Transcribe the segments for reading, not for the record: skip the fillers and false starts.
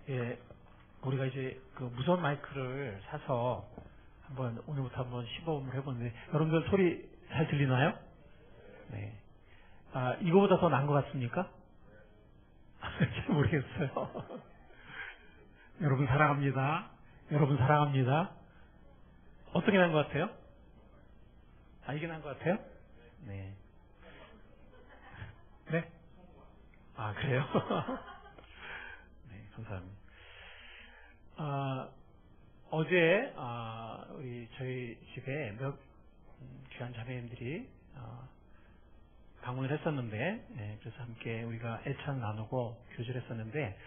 예, 우리가 이제 그 무선 마이크를 사서 오늘부터 한번 시범을 해보는데, 여러분들 소리 잘 들리나요? 네. 아, 이거보다 더 나은 것 같습니까? 잘 모르겠어요. 여러분 사랑합니다. 여러분 사랑합니다. 어떻게 난 것 같아요? 아, 이게 난 것 같아요? 네. 네? 아, 그래요? 네, 감사합니다. 어제, 저희 집에 몇 귀한 자매님들이, 방문을 했었는데, 네, 그래서 함께 우리가 애찬 나누고 교제를 했었는데,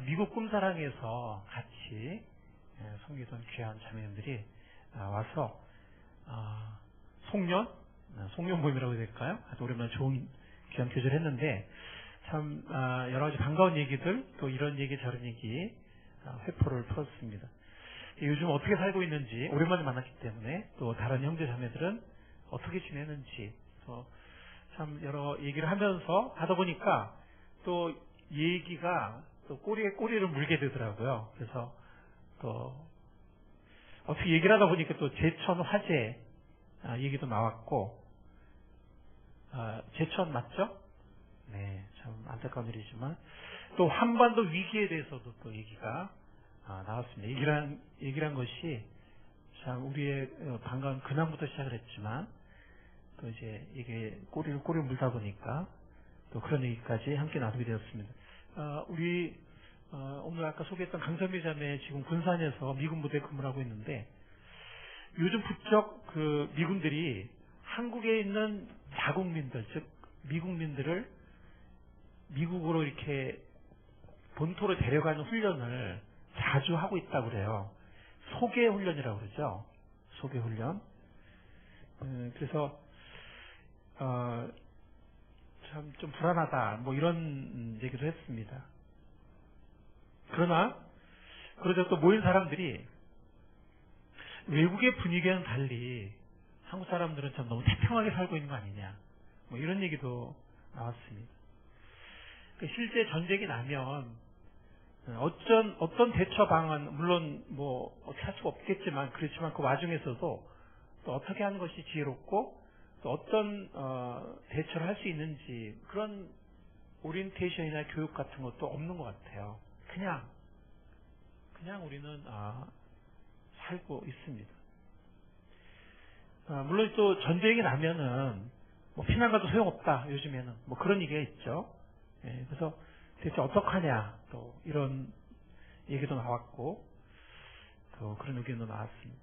미국 꿈사랑에서 같이 섬기던 귀한 자매님들이 와서, 송년 모임이라고 해야 될까요? 아주 오랜만에 좋은 귀한 교제를 했는데, 참, 여러 가지 반가운 얘기들, 또 이런 얘기 저런 얘기, 회포를 풀었습니다. 요즘 어떻게 살고 있는지 오랜만에 만났기 때문에, 또 다른 형제 자매들은 어떻게 지내는지, 참 여러 얘기를 하면서 하다 보니까 또 얘기가 또 꼬리에 꼬리를 물게 되더라고요. 그래서 또 어떻게 얘기를 하다 보니까 또 제천 화재 얘기도 나왔고, 제천 맞죠? 네, 참 안타까운 일이지만 또 한반도 위기에 대해서도 또 얘기가 나왔습니다. 얘기란 것이 참 우리의 반가운 근황부터 시작을 했지만, 또 이제 이게 꼬리를 물다 보니까 또 그런 얘기까지 함께 나누게 되었습니다. 오늘 아까 소개했던 강선미 자매 지금 군산에서 미군 부대에 근무를 하고 있는데, 요즘 부쩍 그 미군들이 한국에 있는 자국민들, 즉 미국민들을 미국으로 이렇게 본토로 데려가는 훈련을 자주 하고 있다고 그래요. 소개 훈련이라고 그러죠. 소개 훈련. 그래서 참 좀 불안하다, 뭐 이런 얘기도 했습니다. 그러자 또 모인 사람들이 외국의 분위기와는 달리 한국 사람들은 참 너무 태평하게 살고 있는 거 아니냐, 뭐 이런 얘기도 나왔습니다. 실제 전쟁이 나면 어떤 대처 방안, 물론 뭐 어떻게 할 수가 없겠지만, 그렇지만 그 와중에서도 또 어떻게 하는 것이 지혜롭고, 또 어떤 대처를 할 수 있는지, 그런 오리엔테이션이나 교육 같은 것도 없는 것 같아요. 그냥 우리는 살고 있습니다. 물론 또 전쟁이 나면은 뭐 피난 가도 소용없다, 요즘에는 뭐 그런 얘기가 있죠. 예, 그래서 대체 어떡하냐, 또 이런 얘기도 나왔고, 또 그런 의견도 나왔습니다.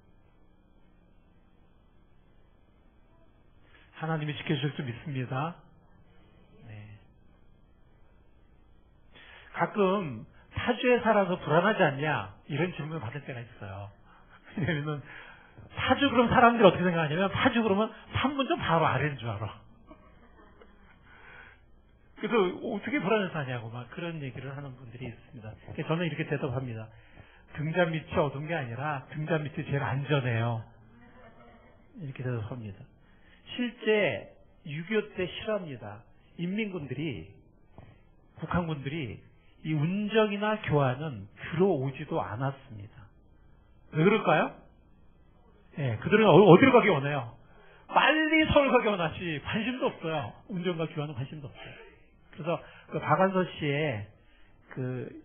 하나님이 지켜주실 줄 믿습니다. 네. 가끔 타주에 살아서 불안하지 않냐, 이런 질문을 받을 때가 있어요. 왜냐면 파주 그럼 사람들이 어떻게 생각하냐면, 파주 그러면 판문점 바로 아래인 줄 알아. 그래서 어떻게 불안해서 하냐고 막 그런 얘기를 하는 분들이 있습니다. 저는 이렇게 대답합니다. 등잔 밑이 어두운 게 아니라 등잔 밑이 제일 안전해요. 이렇게 대답합니다. 실제 6.25 때 실화입니다. 인민군들이, 북한군들이 이 운정이나 교환은 들어오지도 않았습니다. 왜 그럴까요? 예, 그들은 어디로 가기 원해요? 빨리 서울 가기 원하지 관심도 없어요. 운정과 교환은 관심도 없어요. 그래서 그 박완서 씨의 그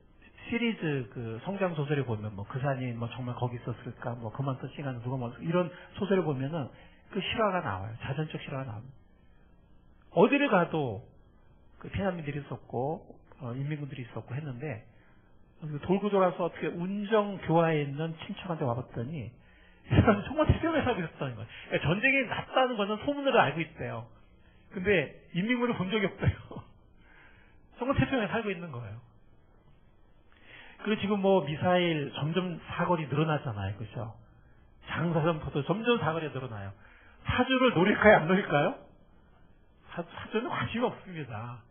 시리즈 그 성장 소설을 보면, 뭐 그 산이 뭐 정말 거기 있었을까, 뭐 그만큼 시간 누가 뭐 이런 소설을 보면은 그 실화가 나와요. 자전적 실화가 나옵니다. 어디를 가도 그 피난민들이 있었고, 인민군들이 있었고 했는데, 돌고 돌아서 어떻게 운정 교화에 있는 친척한테 와봤더니 이 사람이 정말 태평하게 살고 있었다는 거예요. 그러니까 전쟁이 났다는 것은 소문으로 알고 있대요. 근데 인민군을 본 적이 없대요. 정말 태평하게 살고 있는 거예요. 그리고 지금 뭐 미사일 점점 사거리 늘어나잖아요. 그죠? 장사선포도 점점 사거리가 늘어나요. 파주를 노릴까요? 안 노릴까요? 파주는 관심이 없습니다.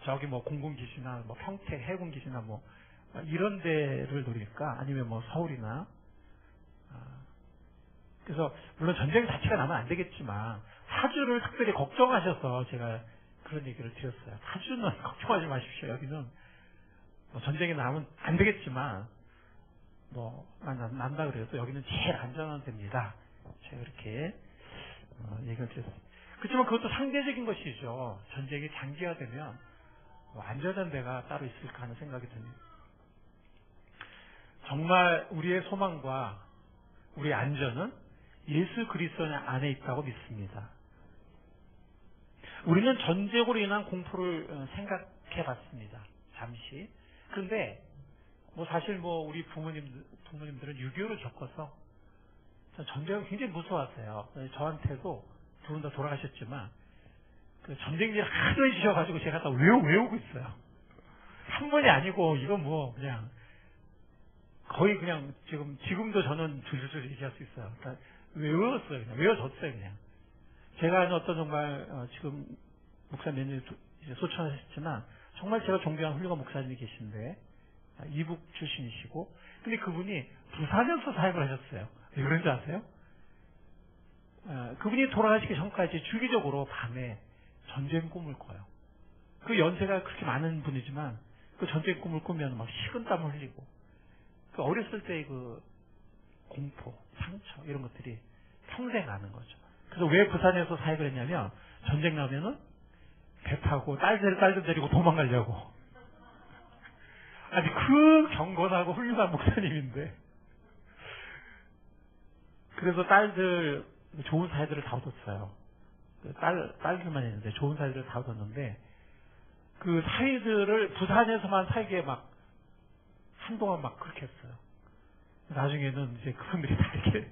저기 뭐 공군기지나 뭐 평택 해군기지나 뭐 이런 데를 노릴까? 아니면 뭐 서울이나. 그래서 물론 전쟁 자체가 나면 안 되겠지만, 파주를 특별히 걱정하셔서 제가 그런 얘기를 드렸어요. 파주는 걱정하지 마십시오. 여기는 뭐 전쟁이 나면 안 되겠지만 난다 그래요. 또 여기는 제일 안전한 데입니다. 제가 그렇게 얘기를 드렸습니다. 그렇지만 그것도 상대적인 것이죠. 전쟁이 장기화되면 안전한 데가 따로 있을까 하는 생각이 듭니다. 정말 우리의 소망과 우리의 안전은 예수 그리스도 안에 있다고 믿습니다. 우리는 전쟁으로 인한 공포를 생각해 봤습니다. 잠시. 그런데 사실 우리 부모님들은 6.25를 겪어서 전쟁을 굉장히 무서워하세요. 저한테도 두 분 다 돌아가셨지만 그 전쟁 일 하도 해주셔가지고 제가 다 외우고 있어요. 한 번이 아니고 이거 그냥 거의 그냥 지금도 저는 줄줄 얘기할 수 있어요. 그러니까 외웠어요. 그냥 외워졌어요. 그냥. 제가 아는 어떤 정말 지금 목사 몇 년 이제 소천하셨지만 정말 제가 존경하는 훌륭한 목사님이 계신데 이북 출신이시고 근데 그분이 부산에서 사역을 하셨어요. 왜 그런지 아세요? 그분이 돌아가시기 전까지 주기적으로 밤에 전쟁 꿈을 꿔요. 그 연세가 그렇게 많은 분이지만 그 전쟁 꿈을 꾸면 막 식은땀을 흘리고 그 어렸을 때의 그 공포, 상처 이런 것들이 평생 아는 거죠. 그래서 왜 부산에서 사역을 했냐면 전쟁 나면은 배 타고 딸들 데리고 도망가려고. 아니 그 경건하고 훌륭한 목사님인데 그래서 딸들 좋은 사회들을 다 얻었어요. 딸들만 했는데 좋은 사회들을 다 얻었는데 그 사회들을 부산에서만 살게 한동안 그렇게 했어요. 나중에는 이제 그분들이 다 이렇게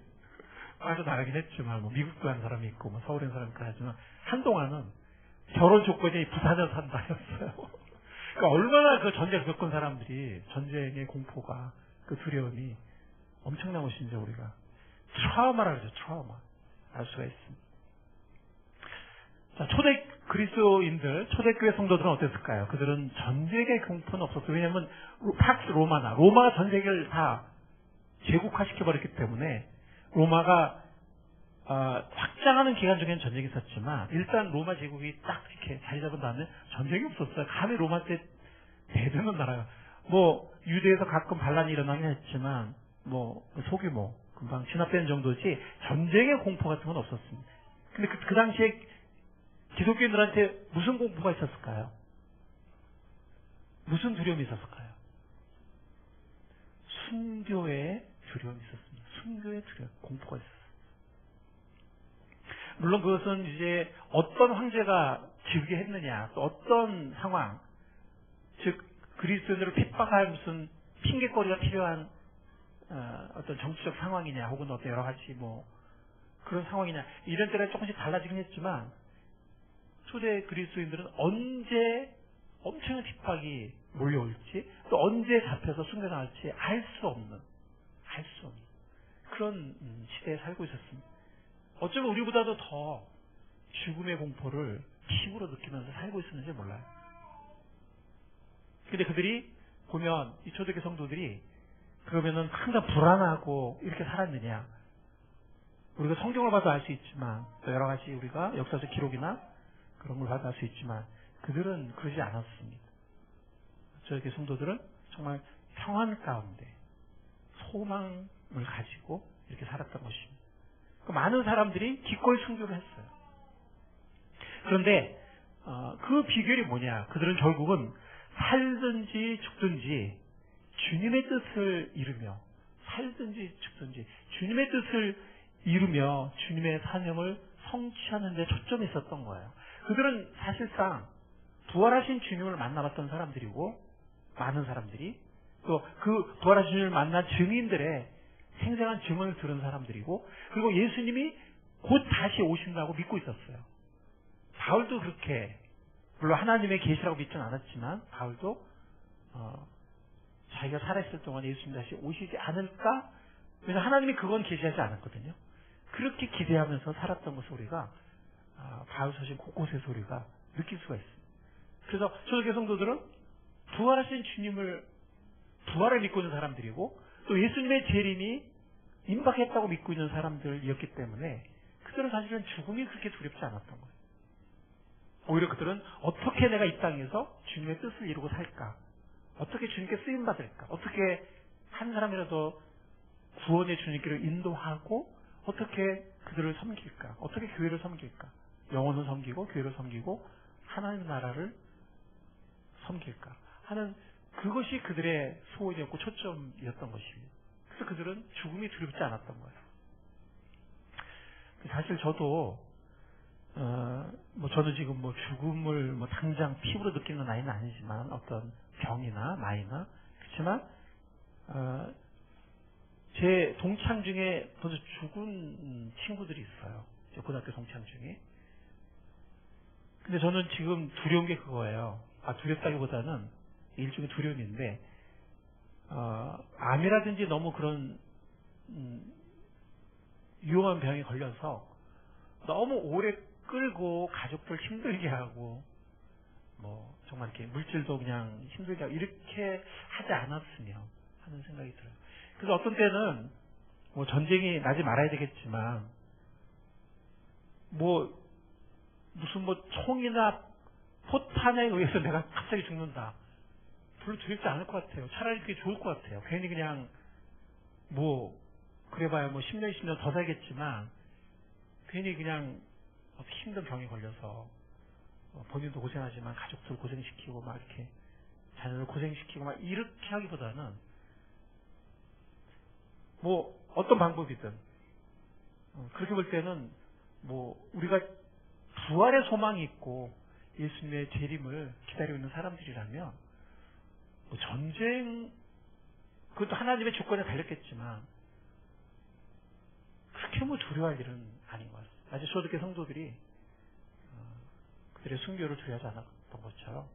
빠져나가긴 했지만 미국도 간 사람이 있고 서울에 있는 사람이 있고 하지만 한동안은 결혼 조건이 부산에서 산다였어요. 그러니까 얼마나 그 전쟁을 겪은 사람들이 전쟁의 공포가 그 두려움이 엄청난 것인지 우리가 트라우마라 그러죠. 트라우마 알 수가 있습니다. 자, 초대 그리스도인들, 초대교회 성도들은 어땠을까요? 그들은 전쟁의 공포는 없었어요. 왜냐하면 팍스 로마가 전 세계를 다 제국화시켜버렸기 때문에 로마가 확장하는 기간 중에는 전쟁이 있었지만 일단 로마 제국이 딱 이렇게 자리 잡은 다음에 전쟁이 없었어요. 감히 로마 때 대드는 나라가 유대에서 가끔 반란이 일어나긴 했지만 소규모 금방 진압된 정도지 전쟁의 공포 같은 건 없었습니다. 근데 그 당시에 기독교인들한테 무슨 공포가 있었을까요? 무슨 두려움이 있었을까요? 순교의 두려움이 있었습니다. 순교의 두려움, 공포가 있었어요. 물론 그것은 이제 어떤 황제가 지게 했느냐, 또 어떤 상황, 즉 그리스도인들을 핍박할 무슨 핑계거리가 필요한 어떤 정치적 상황이냐, 혹은 어떤 여러 가지 그런 상황이냐, 이런 때가 조금씩 달라지긴 했지만 초대 그리스도인들은 언제 엄청난 핍박이 몰려올지, 또 언제 잡혀서 순교당할지 알 수 없는 그런 시대에 살고 있었습니다. 어쩌면 우리보다도 더 죽음의 공포를 피부로 느끼면서 살고 있었는지 몰라요. 근데 그들이 보면 이 초대교회 성도들이 그러면은 항상 불안하고 이렇게 살았느냐? 우리가 성경을 봐도 알 수 있지만 또 여러 가지 우리가 역사적 기록이나 그런 걸 봐도 알 수 있지만 그들은 그러지 않았습니다. 초대교회 성도들은 정말 평안 가운데 소망을 가지고 이렇게 살았던 것입니다. 많은 사람들이 기꺼이 순교를 했어요. 그런데 그 비결이 뭐냐? 그들은 결국은 살든지 죽든지 주님의 뜻을 이루며 살든지 죽든지 주님의 뜻을 이루며 주님의 사명을 성취하는 데 초점이 있었던 거예요. 그들은 사실상 부활하신 주님을 만나봤던 사람들이고 많은 사람들이 또 그 부활하신 주님을 만난 증인들의 생생한 증언을 들은 사람들이고 그리고 예수님이 곧 다시 오신다고 믿고 있었어요. 바울도 그렇게 물론 하나님의 계시라고 믿지는 않았지만 바울도 자기가 살아있을 동안 예수님 다시 오시지 않을까? 왜냐하면 하나님이 그건 계시하지 않았거든요. 그렇게 기대하면서 살았던 것을 우리가 바울 서신 곳곳에서 우리가 느낄 수가 있습니다. 그래서 초대교회 성도들은 부활하신 주님을 부활을 믿고 있는 사람들이고 또 예수님의 재림이 임박했다고 믿고 있는 사람들이었기 때문에 그들은 사실은 죽음이 그렇게 두렵지 않았던 거예요. 오히려 그들은 어떻게 내가 이 땅에서 주님의 뜻을 이루고 살까? 어떻게 주님께 쓰임받을까? 어떻게 한 사람이라도 구원의 주님께로 인도하고 어떻게 그들을 섬길까? 어떻게 교회를 섬길까? 영혼을 섬기고 교회를 섬기고 하나님 나라를 섬길까? 하는 그것이 그들의 소원이었고 초점이었던 것입니다. 그래서 그들은 죽음이 두렵지 않았던 거예요. 사실 저도 저는 지금 죽음을 당장 피부로 느끼는 나이는 아니지만 어떤 병이나 나이나 그렇지만 제 동창 중에 벌써 죽은 친구들이 있어요. 제 고등학교 동창 중에. 근데 저는 지금 두려운 게 그거예요. 두렵다기보다는 일종의 두려움인데 암이라든지 너무 그런 위험한 병에 걸려서 너무 오래 끌고 가족들 힘들게 하고 정말 이렇게 물질도 그냥 힘들게 하고 이렇게 하지 않았으면 하는 생각이 들어요. 그래서 어떤 때는 전쟁이 나지 말아야 되겠지만 무슨 총이나 포탄에 의해서 내가 갑자기 죽는다. 별로 두렵지 않을 것 같아요. 차라리 그게 좋을 것 같아요. 괜히 그냥 그래봐야 10년, 20년 더 살겠지만 괜히 그냥 힘든 병에 걸려서 본인도 고생하지만 가족들 고생시키고 막 이렇게 자녀를 고생시키고 막 이렇게 하기보다는 어떤 방법이든 그렇게 볼 때는 우리가 부활의 소망이 있고 예수님의 재림을 기다리고 있는 사람들이라면 전쟁 그것도 하나님의 조건에 달렸겠지만 그렇게 두려워할 일은 아닌 것 같습니다. 아직 초대교회 성도들이 그들의 순교를 두려워하지 않았던 것처럼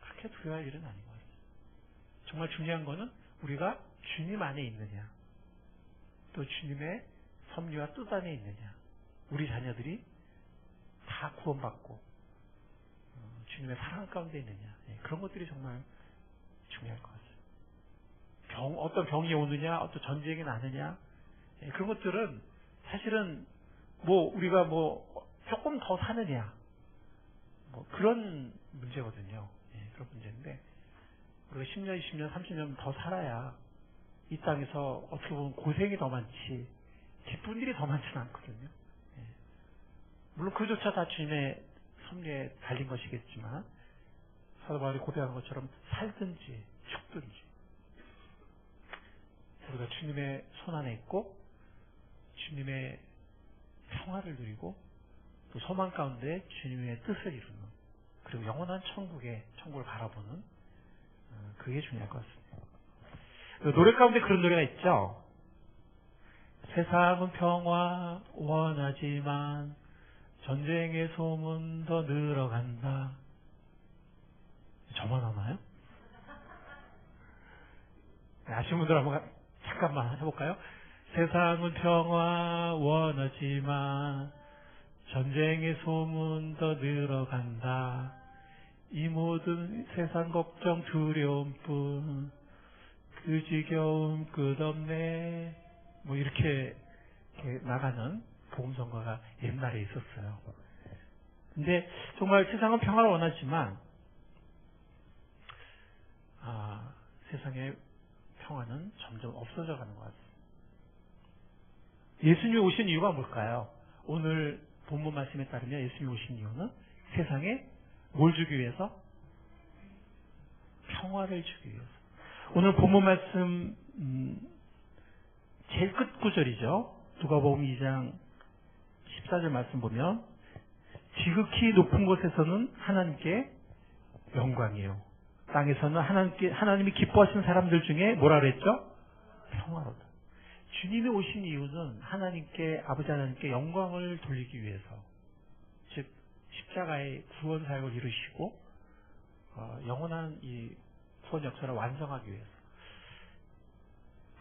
그렇게 두려워할 일은 아닌 것 같습니다. 정말 중요한 거는 우리가 주님 안에 있느냐 또 주님의 섭리와 뜻 안에 있느냐 우리 자녀들이 다 구원받고 주님의 사랑 가운데 있느냐 그런 것들이 정말 중요할 것 같습니다. 어떤 병이 오느냐 어떤 전쟁이 나느냐 그런 것들은 사실은 우리가 조금 더 사느냐 그런 문제거든요. 그런 문제인데 우리가 10년, 20년, 30년 더 살아야 이 땅에서 어떻게 보면 고생이 더 많지 기쁜 일이 더 많지는 않거든요. 물론 그조차 다 주님의 섭리에 달린 것이겠지만 사도 바울이 고백한 것처럼 살든지 죽든지 우리가 주님의 손 안에 있고 주님의 평화를 누리고 또 소망 가운데 주님의 뜻을 이루는 그리고 영원한 천국을 바라보는 그게 중요할 것 같습니다. 노래 가운데 그런 노래가 있죠. 세상은 평화 원하지만 전쟁의 소문 더 늘어간다. 저만 하나요? 아시는 분들 한번 잠깐만 해볼까요? 세상은 평화 원하지만 전쟁의 소문 더 늘어간다. 이 모든 세상 걱정 두려움뿐 그 지겨움 끝없네. 이렇게 나가는 복음성가가 옛날에 있었어요. 근데 정말 세상은 평화를 원하지만 세상의 평화는 점점 없어져 가는 것 같습니다. 예수님이 오신 이유가 뭘까요? 오늘 본문 말씀에 따르면 예수님이 오신 이유는 세상에 뭘 주기 위해서? 평화를 주기 위해서. 오늘 본문 말씀 제일 끝 구절이죠. 누가복음 2장 14절 말씀 보면 지극히 높은 곳에서는 하나님께 영광이요 땅에서는 하나님이 기뻐하시는 사람들 중에 뭐라 그랬죠? 평화로다. 주님이 오신 이유는 아버지 하나님께 영광을 돌리기 위해서, 즉 십자가의 구원 사역을 이루시고 영원한 이 구원 역사를 완성하기 위해서.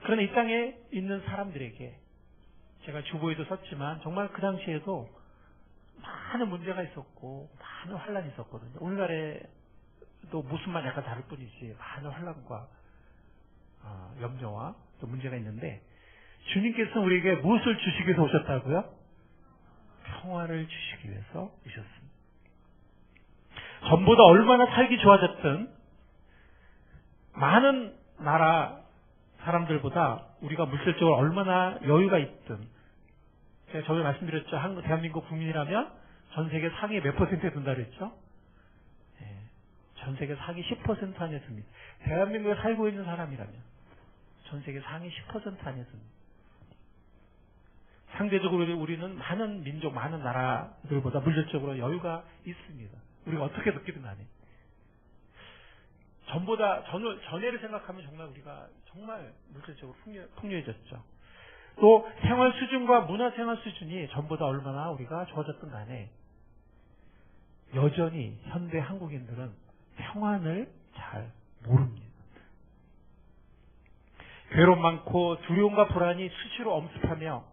그러나 이 땅에 있는 사람들에게 제가 주보에도 썼지만 정말 그 당시에도 많은 문제가 있었고 많은 환란이 있었거든요. 오늘날에도 모습만 약간 다를 뿐이지 많은 환란과 염려와 또 문제가 있는데 주님께서 우리에게 무엇을 주시기 위해서 오셨다고요? 평화를 주시기 위해서 오셨습니다. 전보다 얼마나 살기 좋아졌든 많은 나라 사람들보다 우리가 물질적으로 얼마나 여유가 있든, 제가 전에 말씀드렸죠. 대한민국 국민이라면 전 세계 상위 몇 퍼센트에 든다 그랬죠? 예, 전 세계 상위 10% 안에 듭니다. 대한민국에 살고 있는 사람이라면 전 세계 상위 10% 안에 듭니다. 상대적으로 우리는 많은 민족, 많은 나라들보다 물질적으로 여유가 있습니다. 우리가 어떻게 느끼든 간에. 전에를 생각하면 정말 우리가 정말 물질적으로 풍요해졌죠. 또 생활 수준과 문화 생활 수준이 전보다 얼마나 우리가 좋아졌든 간에 여전히 현대 한국인들은 평안을 잘 모릅니다. 괴로움 많고 두려움과 불안이 수시로 엄습하며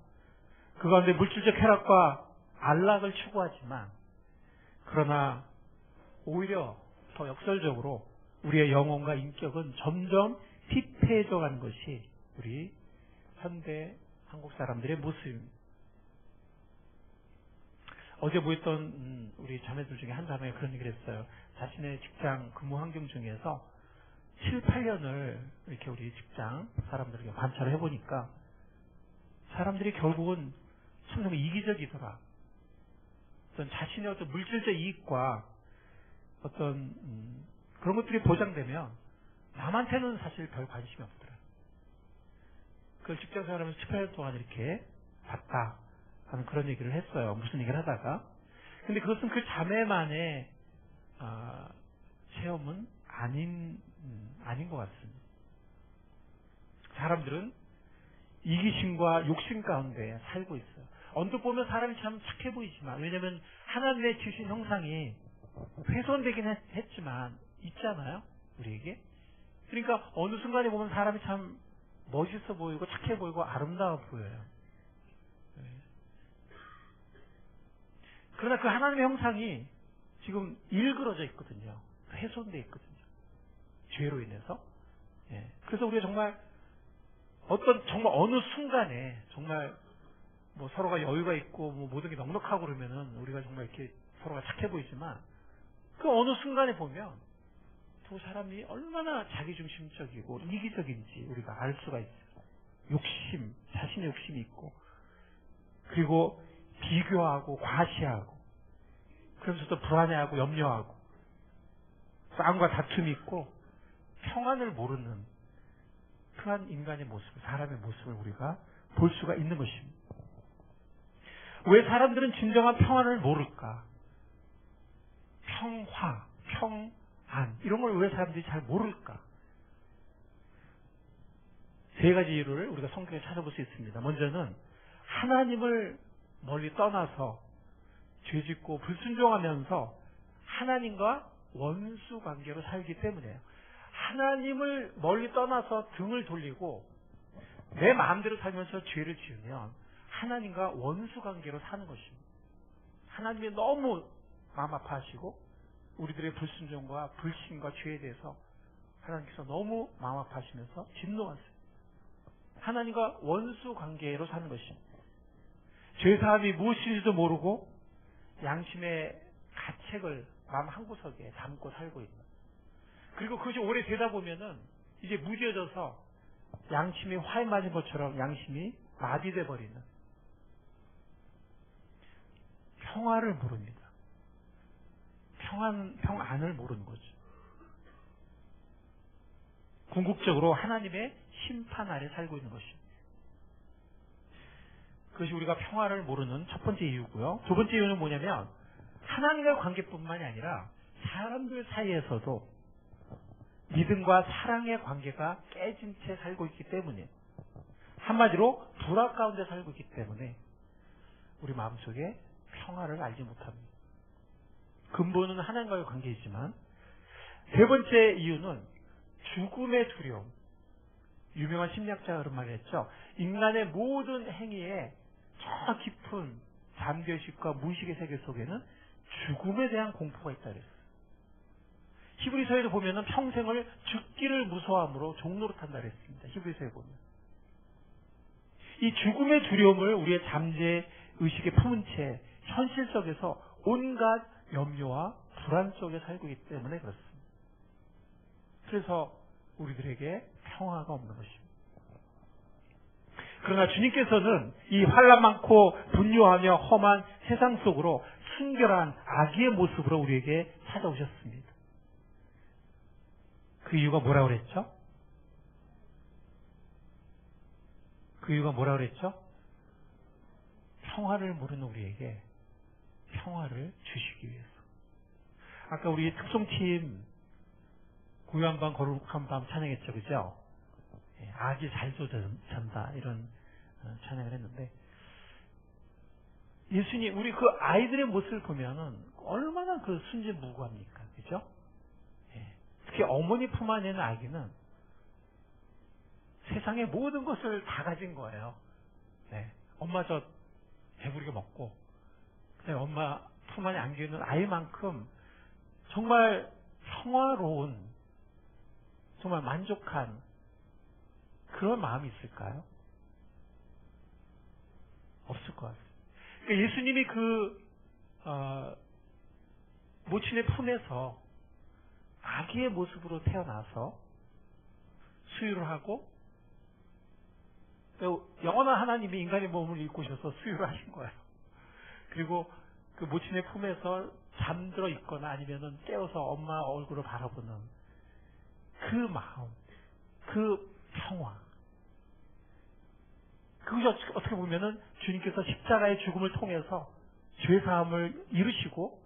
그 가운데 물질적 쾌락과 안락을 추구하지만, 그러나 오히려 더 역설적으로 우리의 영혼과 인격은 점점 피폐해져 가는 것이 우리 현대 한국 사람들의 모습입니다. 어제 모였던 우리 자매들 중에 한 자매가 그런 얘기를 했어요. 자신의 직장 근무 환경 중에서 7, 8년을 이렇게 우리 직장 사람들에게 관찰을 해보니까 사람들이 결국은 참 이기적이더라. 어떤 자신의 어떤 물질적 이익과 어떤 그런 것들이 보장되면 남한테는 사실 별 관심이 없더라. 그걸 직장 생활하면서 7, 8년 동안 이렇게 봤다 하는 그런 얘기를 했어요. 무슨 얘기를 하다가. 근데 그것은 그 자매만의 체험은 아닌 것 같습니다. 사람들은 이기심과 욕심 가운데 살고 있어요. 언뜻 보면 사람이 참 착해 보이지만, 왜냐하면 하나님의 지으신 형상이 훼손되긴 했지만 있잖아요, 우리에게. 그러니까 어느 순간에 보면 사람이 참 멋있어 보이고 착해 보이고 아름다워 보여요. 그러나 그 하나님의 형상이 지금 일그러져 있거든요. 훼손되어 있거든요. 죄로 인해서. 그래서 우리가 정말 어느 순간에 정말 뭐 서로가 여유가 있고 뭐 모든 게 넉넉하고 그러면은 우리가 정말 이렇게 서로가 착해 보이지만, 그 어느 순간에 보면 두 사람이 얼마나 자기중심적이고 이기적인지 우리가 알 수가 있어요. 자신의 욕심이 있고, 그리고 비교하고 과시하고, 그러면서 또 불안해하고 염려하고, 싸움과 다툼이 있고, 평안을 모르는 그한 인간의 모습, 사람의 모습을 우리가 볼 수가 있는 것입니다. 왜 사람들은 진정한 평안을 모를까? 평화, 평안, 이런 걸 왜 사람들이 잘 모를까? 세 가지 이유를 우리가 성경에 찾아볼 수 있습니다. 먼저는 하나님을 멀리 떠나서 죄짓고 불순종하면서 하나님과 원수 관계로 살기 때문이에요. 하나님을 멀리 떠나서 등을 돌리고 내 마음대로 살면서 죄를 지으면 하나님과 원수 관계로 사는 것입니다. 하나님이 너무 마음 아파하시고 우리들의 불순종과 불신과 죄에 대해서 하나님께서 너무 마음 아파하시면서 진노하세요. 하나님과 원수 관계로 사는 것입니다. 죄사함이 무엇인지도 모르고 양심의 가책을 마음 한구석에 담고 살고 있는, 그리고 그것이 오래 되다 보면은 이제 무뎌져서 양심이 화에 맞은 것처럼 양심이 마비돼 버리는, 평화를 모릅니다. 평안을 모르는 거죠. 궁극적으로 하나님의 심판 아래 살고 있는 것입니다. 그것이 우리가 평화를 모르는 첫 번째 이유고요. 두 번째 이유는 뭐냐면 하나님과의 관계뿐만이 아니라 사람들 사이에서도 믿음과 사랑의 관계가 깨진 채 살고 있기 때문에, 한마디로 불화 가운데 살고 있기 때문에 우리 마음속에 평화를 알지 못합니다. 근본은 하나님과의 관계이지만, 세 번째 이유는 죽음의 두려움. 유명한 심리학자가 그런 말을 했죠. 인간의 모든 행위에 저 깊은 잠재의식과 무의식의 세계 속에는 죽음에 대한 공포가 있다 그랬어요. 히브리서에도 보면은 평생을 죽기를 무서워함으로 종노릇한다 그랬습니다. 히브리서에 보면. 이 죽음의 두려움을 우리의 잠재의식에 품은 채 현실 속에서 온갖 염려와 불안 속에 살고 있기 때문에 그렇습니다. 그래서 우리들에게 평화가 없는 것입니다. 그러나 주님께서는 이 환난 많고 분요하며 험한 세상 속으로 순결한 아기의 모습으로 우리에게 찾아오셨습니다. 그 이유가 뭐라고 그랬죠? 그 이유가 뭐라고 그랬죠? 평화를 모르는 우리에게 평화를 주시기 위해서. 아까 우리 특송팀 고요한 밤 거룩한 밤 찬양했죠, 그죠? 아기 잘도 잔다 이런 찬양을 했는데, 예수님, 우리 그 아이들의 모습을 보면은 얼마나 그 순진무구합니까, 그죠? 특히 어머니 품 안에 있는 아기는 세상의 모든 것을 다 가진 거예요. 엄마 저 배부르게 먹고, 엄마 품 안에 안겨 있는 아이만큼 정말 평화로운, 정말 만족한 그런 마음이 있을까요? 없을 것 같아요. 그러니까 예수님이 모친의 품에서 아기의 모습으로 태어나서 수유를 하고, 영원한 하나님이 인간의 몸을 입고 오셔서 수유를 하신 거예요. 그리고 그 모친의 품에서 잠들어 있거나 아니면은 깨어서 엄마 얼굴을 바라보는 그 마음, 그 평화. 그것이 어떻게 보면은 주님께서 십자가의 죽음을 통해서 죄사함을 이루시고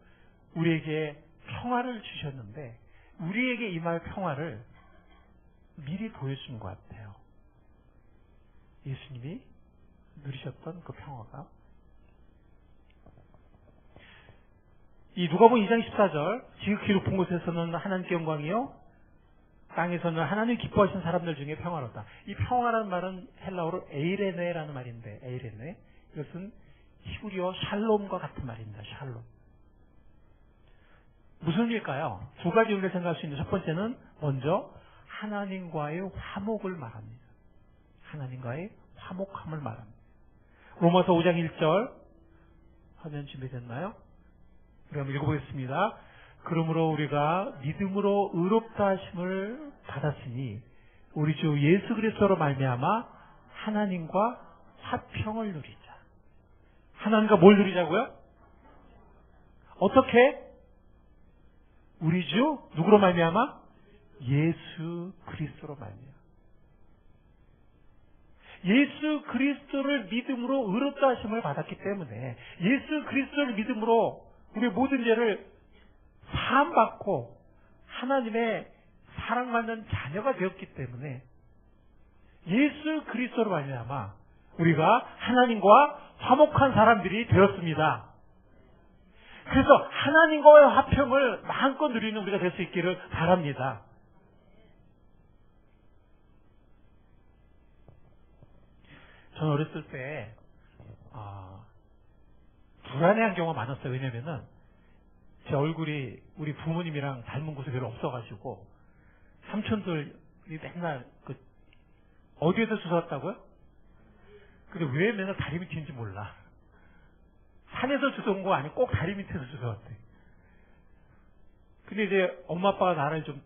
우리에게 평화를 주셨는데, 우리에게 임할 평화를 미리 보여주는 것 같아요. 예수님이 누리셨던 그 평화가. 이 누가복음 2장 14절, 지극히 높은 곳에서는 하나님께 영광이요, 땅에서는 하나님 기뻐하시는 사람들 중에 평화롭다. 이 평화라는 말은 헬라어로 에이레네라는 말인데, 에이레네, 이것은 히브리어 샬롬과 같은 말입니다. 샬롬. 무슨 의미일까요? 두 가지 의미를 생각할 수 있는, 첫 번째는 먼저 하나님과의 화목을 말합니다. 하나님과의 화목함을 말합니다. 로마서 5장 1절 화면 준비됐나요? 우리 한번 읽어보겠습니다. 그러므로 우리가 믿음으로 의롭다 하심을 받았으니 우리 주 예수 그리스도로 말미암아 하나님과 화평을 누리자. 하나님과 뭘 누리자고요? 어떻게? 우리 주 누구로 말미암아? 예수 그리스도로 말미암아. 예수 그리스도를 믿음으로 의롭다 하심을 받았기 때문에, 예수 그리스도를 믿음으로 우리의 모든 죄를 사함받고 하나님의 사랑받는 자녀가 되었기 때문에, 예수 그리스도로 말미암아 우리가 하나님과 화목한 사람들이 되었습니다. 그래서 하나님과의 화평을 마음껏 누리는 우리가 될 수 있기를 바랍니다. 저는 어렸을 때 불안해한 경우가 많았어요. 왜냐면은 제 얼굴이 우리 부모님이랑 닮은 곳이 별로 없어가지고 삼촌들이 맨날 어디에서 주워왔다고요? 근데 왜 맨날 다리 밑인지 몰라. 산에서 주워온 거 아니고 꼭 다리 밑에서 주워왔대. 근데 이제 엄마 아빠가 나를 좀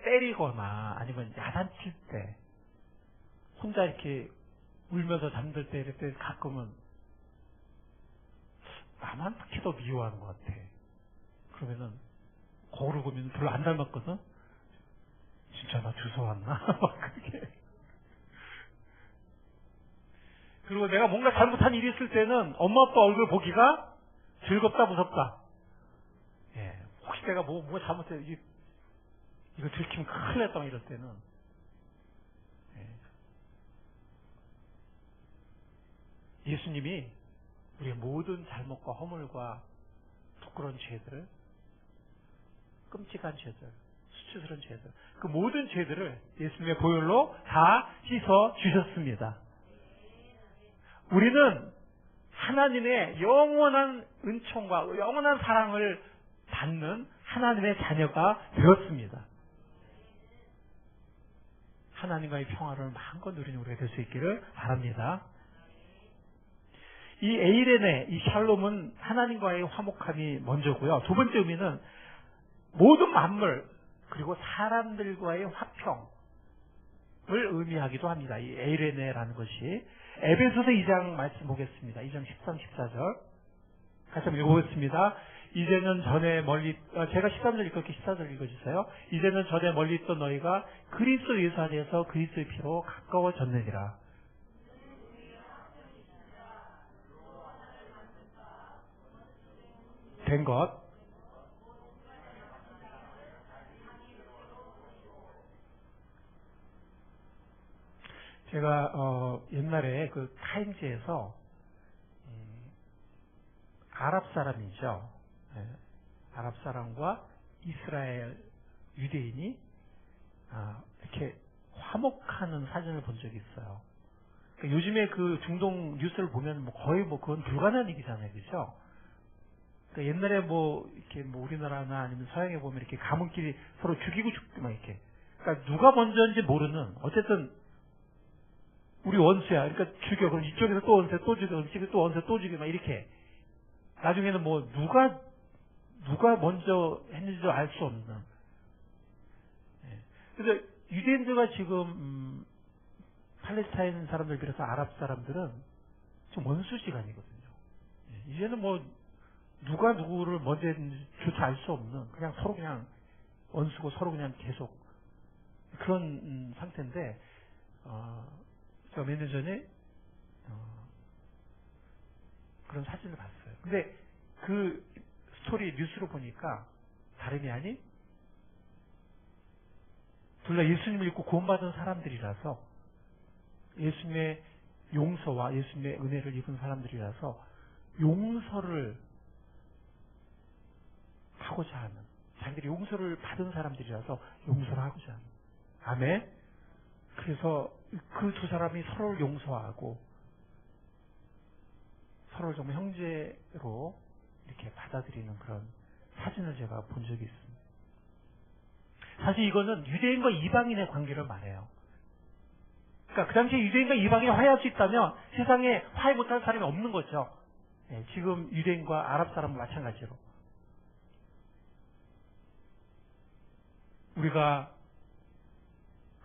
때리거나 아니면 야단칠 때 혼자 이렇게 울면서 잠들 때 이럴 때 가끔은 나만 특히 더 미워하는 것 같아. 그러면은 거울을 보면 별로 안 닮았거든? 진짜 나 주워왔나? 그게. 그리고 내가 뭔가 잘못한 일이 있을 때는 엄마 아빠 얼굴 보기가 즐겁다 무섭다. 혹시 내가 뭐 잘못해 이거 들키면 큰일 났다 이럴 때는 예수님이 우리의 모든 잘못과 허물과 부끄러운 죄들, 끔찍한 죄들, 수치스러운 죄들, 그 모든 죄들을 예수님의 보혈로 다 씻어 주셨습니다. 우리는 하나님의 영원한 은총과 영원한 사랑을 받는 하나님의 자녀가 되었습니다. 하나님과의 평화를 마음껏 누리는 우리가 될 수 있기를 바랍니다. 이 에이레네, 이 샬롬은 하나님과의 화목함이 먼저고요. 두 번째 의미는 모든 만물 그리고 사람들과의 화평, 의미하기도 합니다. 이 에이레네라는 것이. 에베소서 2장 말씀 보겠습니다. 2장 13, 14절. 같이 한번 읽어보겠습니다. 이제는 전에 멀리, 제가 13절 읽었기 14절 읽어주세요. 이제는 전에 멀리 있던 너희가 그리스도 예수 안에서 그리스도의 피로 가까워졌느니라. 된 것. 제가 옛날에 그 타임즈에서 아랍 사람이죠. 네. 아랍 사람과 이스라엘 유대인이 이렇게 화목하는 사진을 본 적이 있어요. 그러니까 요즘에 그 중동 뉴스를 보면 뭐 거의 뭐 그건 불가능한 얘기잖아요, 그죠? 그러니까 옛날에 뭐 이렇게 뭐 우리나라나 아니면 서양에 보면 이렇게 가문끼리 서로 죽이고 죽고 막 이렇게. 그러니까 누가 먼저인지 모르는 어쨌든 우리 원수야. 그러니까 죽여. 그럼 이쪽에서 또 원수 또 죽여. 이쪽에서 또 원수 또 죽여. 막 이렇게. 나중에는 뭐 누가 먼저 했는지도 알 수 없는. 예. 그래서 유대인들과 지금 팔레스타인 사람들 비롯해서 아랍 사람들은 지금 원수지간이거든요. 예. 이제는 뭐 누가 누구를 먼저 했는지조차 알 수 없는 그냥 서로 그냥 원수고 서로 그냥 계속 그런 상태인데 제가 몇 년 전에 그런 사진을 봤어요. 근데 그 스토리 뉴스로 보니까 다름이 아닌 둘 다 예수님을 믿고 구원받은 사람들이라서 예수님의 용서와 예수님의 은혜를 입은 사람들이라서 용서를 하고자 하는 자기들이 용서를 받은 사람들이라서 용서를 하고자 하는 아멘. 그래서 그 두 사람이 서로를 용서하고 서로를 정말 형제로 이렇게 받아들이는 그런 사진을 제가 본 적이 있습니다. 사실 이거는 유대인과 이방인의 관계를 말해요. 그러니까 그 당시에 유대인과 이방인이 화해할 수 있다면 세상에 화해 못할 사람이 없는 거죠. 네, 지금 유대인과 아랍 사람은 마찬가지로. 우리가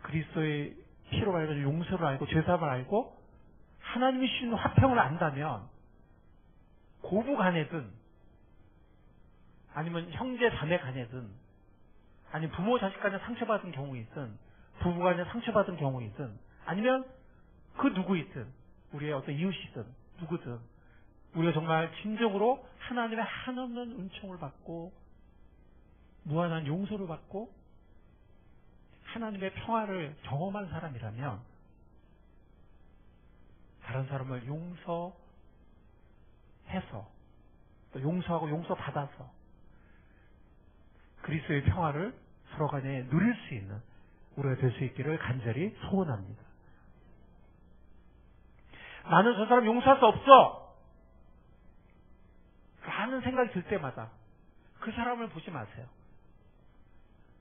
그리스도의 피로 알고 용서를 알고 죄사함을 알고 하나님이 주시는 화평을 안다면 고부 간에든 아니면 형제 자매 간에든 아니면 부모 자식 간에 상처받은 경우이든 부부 간에 상처받은 경우이든 아니면 그 누구이든 우리의 어떤 이웃이든 누구든 우리가 정말 진정으로 하나님의 한없는 은총을 받고 무한한 용서를 받고 하나님의 평화를 경험한 사람이라면 다른 사람을 용서해서 또 용서하고 용서받아서 그리스도의 평화를 서로 간에 누릴 수 있는 우리가 될 수 있기를 간절히 소원합니다. 나는 저 사람 용서할 수 없어 라는 생각이 들 때마다 그 사람을 보지 마세요.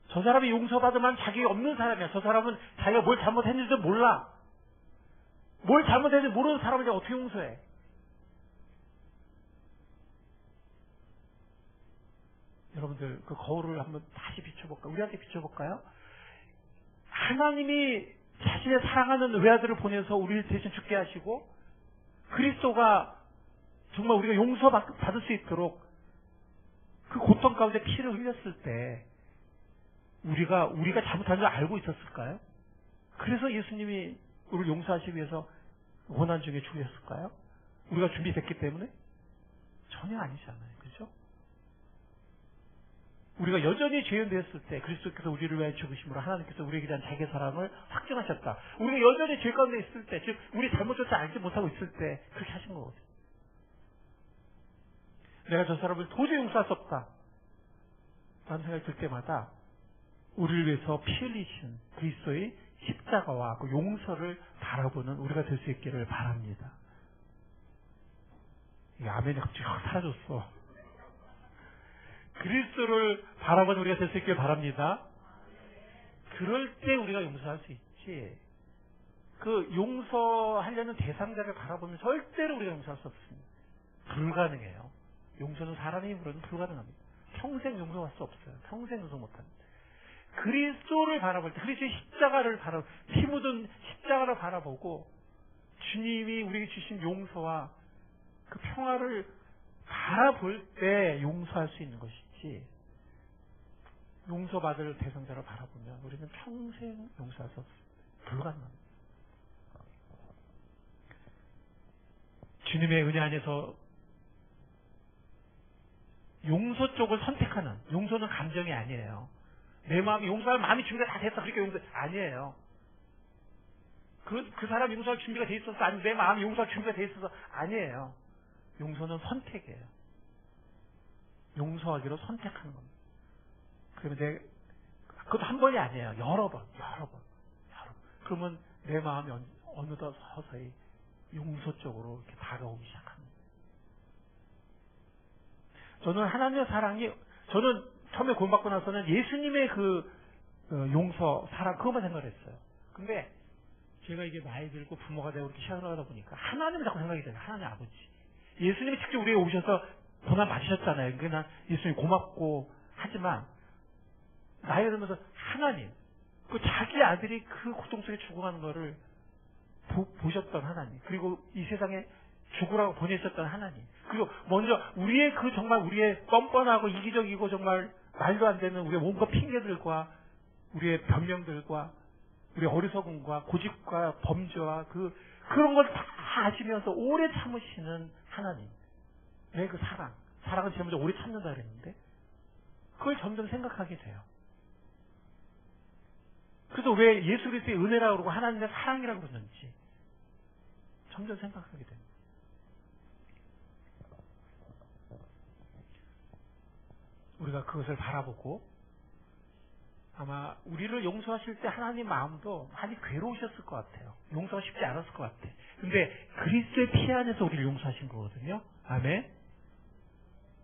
저 사람이 용서받으면 자기가 없는 사람이야. 저 사람은 자기가 뭘 잘못했는지도 몰라. 뭘 잘못했는지 모르는 사람을 내가 어떻게 용서해? 여러분들 그 거울을 한번 다시 비춰볼까요? 우리한테 비춰볼까요? 하나님이 자신의 사랑하는 외아들을 보내서 우리를 대신 죽게 하시고 그리스도가 정말 우리가 용서받을 수 있도록 그 고통 가운데 피를 흘렸을 때 우리가 잘못한 줄 알고 있었을까요? 그래서 예수님이 우리를 용서하시기 위해서 고난 중에 죽으셨을까요? 우리가 준비됐기 때문에? 전혀 아니잖아요. 그죠? 우리가 여전히 죄인 되었을 때 그리스도께서 우리를 위하여 죽으심으로 하나님께서 우리에게 대한 자기의 사랑을 확증하셨다. 우리가 여전히 죄 가운데 있을 때, 즉 우리 잘못조차 알지 못하고 있을 때 그렇게 하신 거거든요. 내가 저 사람을 도저히 용서할 수 없다 라는 생각이 들 때마다 우리를 위해서 피 흘리신 그리스도의 십자가와 그 용서를 바라보는 우리가 될 수 있기를 바랍니다. 이 아멘이 갑자기 확 사라졌어. 그리스도를 바라보는 우리가 될 수 있기를 바랍니다. 그럴 때 우리가 용서할 수 있지. 그 용서하려는 대상자를 바라보면 절대로 우리가 용서할 수 없습니다. 불가능해요. 용서는 사람의 힘으로는 불가능합니다. 평생 용서할 수 없어요. 평생 용서 못합니다. 그리스도를 바라볼 때, 그리스도의 십자가를 피 묻은 십자가를 바라보고 주님이 우리에게 주신 용서와 그 평화를 바라볼 때 용서할 수 있는 것이지, 용서받을 대상자를 바라보면 우리는 평생 용서할 수 없습니다. 불가능합니다. 주님의 은혜 안에서 용서 쪽을 선택하는, 용서는 감정이 아니에요. 내 마음이 용서할 마음이 준비가 다 됐어, 그렇게 용서 아니에요. 그 사람 용서할 준비가 돼 있어서, 아니 내 마음이 용서할 준비가 돼 있어서 아니에요. 용서는 선택이에요. 용서하기로 선택하는 겁니다. 그러면 그것도 한 번이 아니에요. 여러 번. 그러면 내 마음이 어느덧 서서히 용서 쪽으로 이렇게 다가오기 시작합니다. 저는 하나님의 사랑이, 저는 처음에 구원받고 나서는 예수님의 용서, 사랑, 그것만 생각을 했어요. 근데 제가 이게 나이 들고 부모가 되고 이렇게 시작을 하다 보니까 하나님을 자꾸 생각이 돼요. 하나님 아버지. 예수님이 직접 우리에게 오셔서 고난 받으셨잖아요. 그러니까 난 예수님 고맙고 하지만 나이가 들면서 하나님, 그 자기 아들이 그 고통 속에 죽어가는 거를 보셨던 하나님, 그리고 이 세상에 죽으라고 보내셨던 하나님, 그리고 먼저 우리의 정말 우리의 뻔뻔하고 이기적이고 정말 말도 안 되는 우리의 온갖 핑계들과 우리의 변명들과 우리의 어리석음과 고집과 범죄와 그런 걸 다 아시면서 오래 참으시는 하나님, 내 그 사랑은 제일 먼저 오래 참는다 그랬는데 그걸 점점 생각하게 돼요. 그래서 왜 예수 그리스도의 은혜라고 그러고 하나님의 사랑이라고 그러는지 점점 생각하게 됩니다. 우리가 그것을 바라보고 아마 우리를 용서하실 때 하나님 마음도 많이 괴로우셨을 것 같아요. 용서가 쉽지 않았을 것 같아. 근데 그리스도의 피 안에서 우리를 용서하신 거거든요. 아멘.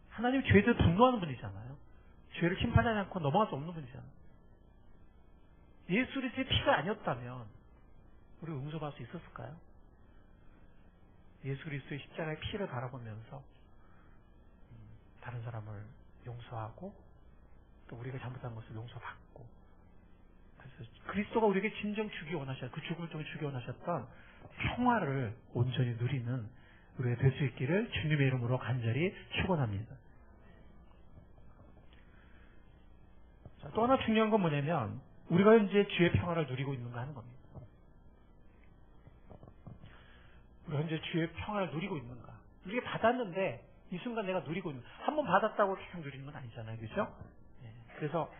하나님 죄에 분노하는 분이잖아요. 죄를 심판하지 않고 넘어갈 수 없는 분이잖아요. 예수 그리스도의 피가 아니었다면 우리가 용서받을 수 있었을까요? 예수 그리스도의 십자가의 피를 바라보면서 다른 사람을 용서하고 또 우리가 잘못한 것을 용서받고, 그래서 그리스도가 우리에게 진정 주기 원하셨던, 그 죽음을 통해 주기 원하셨던 평화를 온전히 누리는 우리가 될 수 있기를 주님의 이름으로 간절히 축원합니다. 또 하나 중요한 건 뭐냐면 우리가 현재 주의 평화를 누리고 있는가 하는 겁니다. 우리가 현재 주의 평화를 누리고 있는가. 우리가 받았는데 이 순간 내가 누리고 있는, 한 번 받았다고 계속 누리는 건 아니잖아요. 그렇죠? 그래서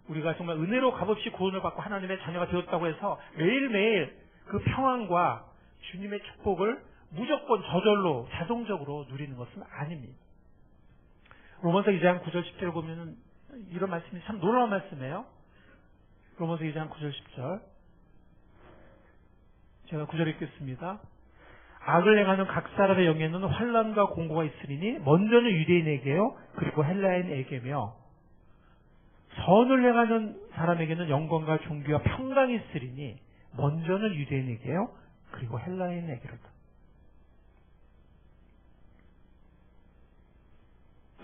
우리가 정말 은혜로 값없이 구원을 받고 하나님의 자녀가 되었다고 해서 매일매일 그 평안과 주님의 축복을 무조건 저절로 자동적으로 누리는 것은 아닙니다. 로마서 2장 9절 10절을 보면은 이런 말씀이 참 놀라운 말씀이에요. 로마서 2장 9절 10절. 제가 9절 읽겠습니다. 악을 행하는 각 사람의 영에는 환난과 공고가 있으리니 먼저는 유대인에게요, 그리고 헬라인에게며 선을 행하는 사람에게는 영광과 존귀와 평강이 있으리니 먼저는 유대인에게요, 그리고 헬라인에게로다.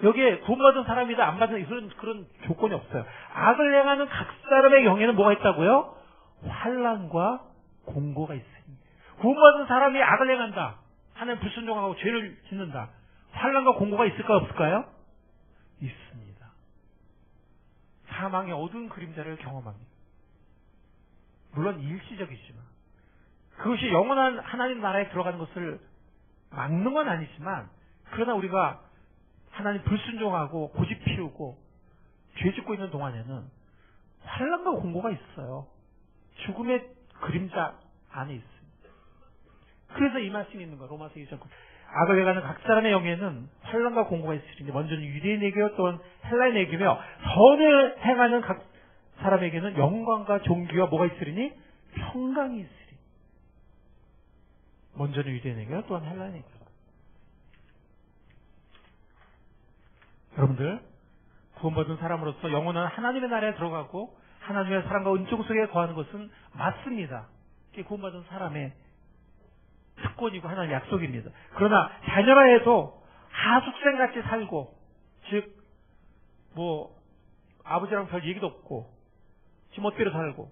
여기에 구원받은 사람이다 안 받은 그런 조건이 없어요. 악을 행하는 각 사람의 영에는 뭐가 있다고요? 환난과 공고가 있으니. 구원받은 사람이 악을 행한다, 하나님 불순종하고 죄를 짓는다, 환난과 공고가 있을까 없을까요? 있습니다. 사망의 어두운 그림자를 경험합니다. 물론 일시적이지만 그것이 영원한 하나님 나라에 들어가는 것을 막는 건 아니지만, 그러나 우리가 하나님 불순종하고 고집 피우고 죄 짓고 있는 동안에는 환난과 공고가 있어요. 죽음의 그림자 안에 있습니다. 그래서 이 말씀이 있는 거예요. 로마서 2장 9절. 악을 행하는 각 사람의 영에는 환난과 공고가 있으리니 먼저는 유대인에게요, 또는 헬라인에게며 선을 행하는 각 사람에게는 영광과 존귀와 뭐가 있으리니? 평강이 있으리. 먼저는 유대인에게요, 또한 헬라인에게요. 여러분들, 구원받은 사람으로서 영원한 하나님의 나라에 들어가고 하나님의 사랑과 은총 속에 거하는 것은 맞습니다. 그게 구원받은 사람의 특권이고 하나님의 약속입니다. 그러나 자녀라 해도 하숙생같이 살고, 즉 아버지랑 별 얘기도 없고 지멋대로 살고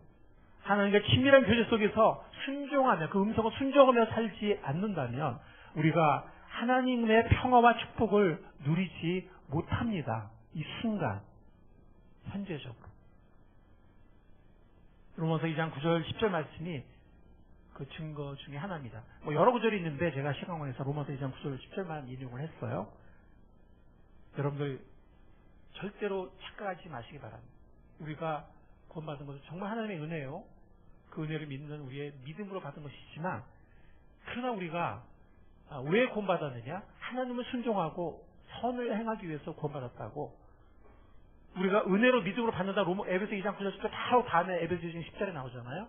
하나님과 친밀한 교제 속에서 순종하며 그 음성을 순종하며 살지 않는다면 우리가 하나님의 평화와 축복을 누리지 못합니다. 이 순간 현재적으로. 로마서 2장 9절 10절 말씀이 그 증거 중에 하나입니다. 여러 구절이 있는데 제가 시간 관계에서 로마서 2장 9절 10절만 인용을 했어요. 여러분들 절대로 착각하지 마시기 바랍니다. 우리가 구원받은 것은 정말 하나님의 은혜요. 그 은혜를 믿는 우리의 믿음으로 받은 것이지만 그러나 우리가 왜 구원받았느냐? 하나님을 순종하고 선을 행하기 위해서 구원받았다고. 우리가 은혜로 믿음으로 받는다. 에베소 2장 9절 10절 바로 다음에 에베소 2장 10절에 나오잖아요.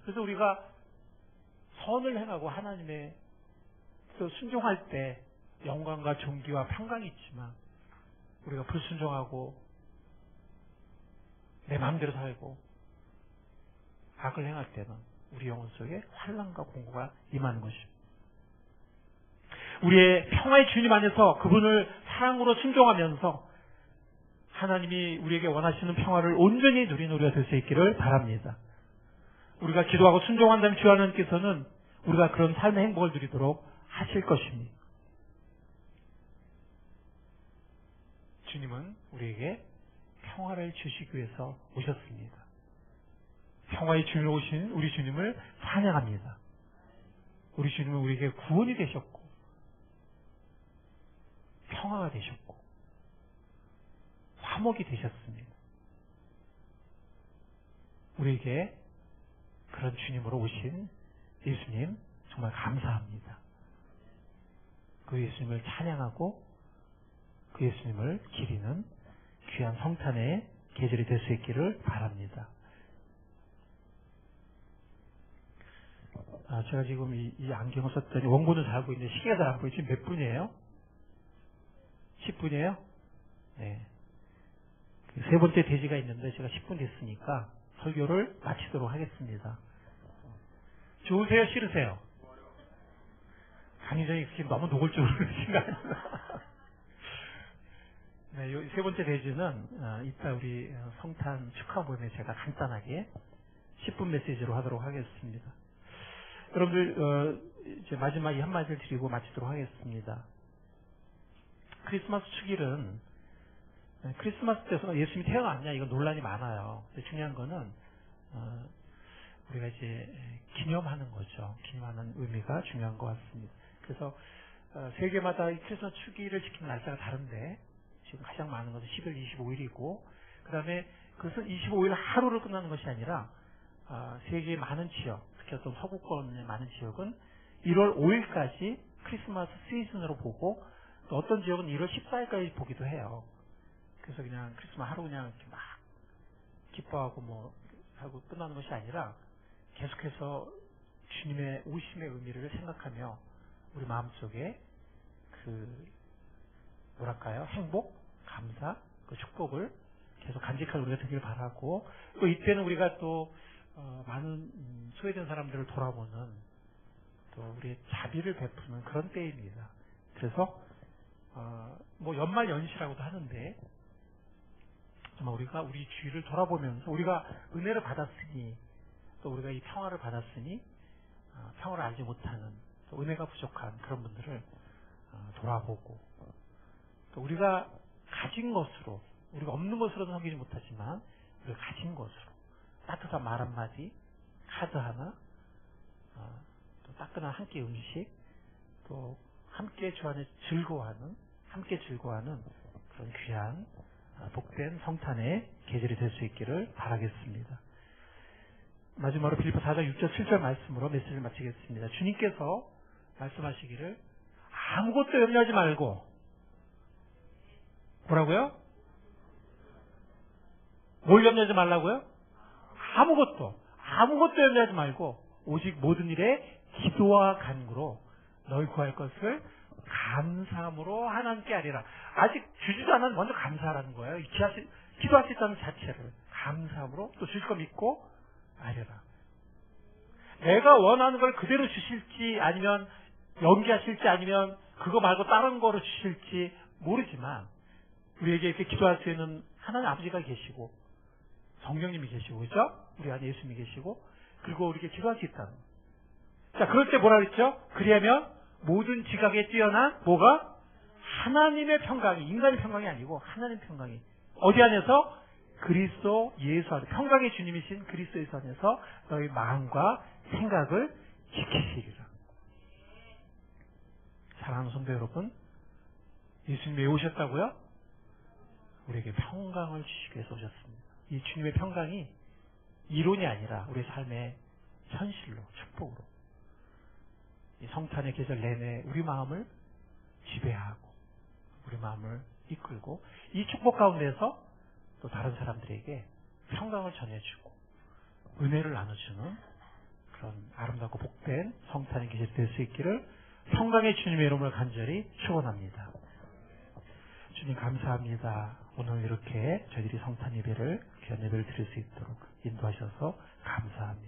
그래서 우리가 선을 행하고 하나님의 순종할 때 영광과 존귀와 평강이 있지만 우리가 불순종하고 내 마음대로 살고 악을 행할 때는 우리 영혼 속에 환난과 공고가 임하는 것입니다. 우리의 평화의 주님 안에서 그분을 사랑으로 순종하면서 하나님이 우리에게 원하시는 평화를 온전히 누리는 우리가 될 수 있기를 바랍니다. 우리가 기도하고 순종한다면 주 하나님께서는 우리가 그런 삶의 행복을 누리도록 하실 것입니다. 주님은 우리에게 평화를 주시기 위해서 오셨습니다. 평화의 주님으로 오신 우리 주님을 찬양합니다. 우리 주님은 우리에게 구원이 되셨고 평화가 되셨고 화목이 되셨습니다. 우리에게 그런 주님으로 오신 예수님 정말 감사합니다. 그 예수님을 찬양하고 그 예수님을 기리는 귀한 성탄의 계절이 될 수 있기를 바랍니다. 제가 지금 이 안경을 썼더니 원고는 잘 보이는데 시계가 잘 안 보이지. 지금 몇 분이에요? 10분이에요? 네. 세 번째 대지가 있는데 제가 10분 됐으니까 설교를 마치도록 하겠습니다. 좋으세요? 싫으세요? 강의자님 너무 노골적으로 그러신 거 아닙니까? 네, 세 번째 대지는 이따 우리 성탄 축하 모임에 제가 간단하게 10분 메시지로 하도록 하겠습니다. 여러분들 이제 마지막 이 한마디를 드리고 마치도록 하겠습니다. 크리스마스 축일은 크리스마스 때서 예수님이 태어났냐 이거 논란이 많아요. 근데 중요한 거는 우리가 이제 기념하는 거죠. 기념하는 의미가 중요한 것 같습니다. 그래서 세계마다 이 크리스마스 축일을 지키는 날짜가 다른데 지금 가장 많은 것은 10월 25일이고 그 다음에 그것은 25일 하루를 끝나는 것이 아니라 세계의 많은 지역, 특히 어떤 서구권의 많은 지역은 1월 5일까지 크리스마스 시즌으로 보고 또 어떤 지역은 1월 14일까지 보기도 해요. 그래서 그냥 크리스마스 하루 그냥 이렇게 막 기뻐하고 뭐 하고 끝나는 것이 아니라 계속해서 주님의 오심의 의미를 생각하며 우리 마음속에 그 뭐랄까요? 행복, 감사, 그 축복을 계속 간직할 우리가 되길 바라고 또 이때는 우리가 또 많은 소외된 사람들을 돌아보는 또 우리의 자비를 베푸는 그런 때입니다. 그래서 뭐 연말 연시라고도 하는데 정말 우리가 우리 주위를 돌아보면서 우리가 은혜를 받았으니 또 우리가 이 평화를 받았으니 평화를 알지 못하는 또 은혜가 부족한 그런 분들을 돌아보고 또 우리가 가진 것으로 우리가 없는 것으로는 섬기지 못하지만 우리가 가진 것으로 따뜻한 말 한마디, 카드 하나, 또 따끈한 한 끼 음식, 또 함께 주 안에 함께 즐거워하는 그런 귀한 복된 성탄의 계절이 될 수 있기를 바라겠습니다. 마지막으로 빌립보 4장 6절 7절 말씀으로 메시지를 마치겠습니다. 주님께서 말씀하시기를 아무것도 염려하지 말고 뭐라고요? 뭘 염려하지 말라고요? 아무것도 염려하지 말고 오직 모든 일에 기도와 간구로 너희 구할 것을 감사함으로 하나님께 아뢰라. 아직 주지도 않았는데 먼저 감사하라는 거예요. 기도할 수 있다는 자체를 감사함으로 또 주실 거 믿고 아뢰라. 내가 원하는 걸 그대로 주실지 아니면 연기하실지 아니면 그거 말고 다른 거로 주실지 모르지만 우리에게 이렇게 기도할 수 있는 하나님 아버지가 계시고 성령님이 계시고, 그죠? 우리 안에 예수님이 계시고, 그리고 우리에게 기도할 수 있다는. 자, 그럴 때 뭐라 그랬죠? 그리하면 모든 지각에 뛰어난 뭐가? 하나님의 평강이, 인간의 평강이 아니고 하나님의 평강이. 어디 안에서? 그리스도 예수 안에, 평강의 주님이신 그리스도 예수 안에서 너희 마음과 생각을 지키시리라. 사랑하는 성도 여러분, 예수님이 왜 오셨다고요? 우리에게 평강을 주시기 위해서 오셨습니다. 이 주님의 평강이 이론이 아니라 우리 삶의 현실로, 축복으로 이 성탄의 계절 내내 우리 마음을 지배하고 우리 마음을 이끌고 이 축복 가운데서 또 다른 사람들에게 평강을 전해주고 은혜를 나눠주는 그런 아름답고 복된 성탄의 계절이 될 수 있기를 평강의 주님의 이름을 간절히 축원합니다. 주님 감사합니다. 오늘 이렇게 저희들이 성탄 예배를 귀한 예배를 드릴 수 있도록 인도하셔서 감사합니다.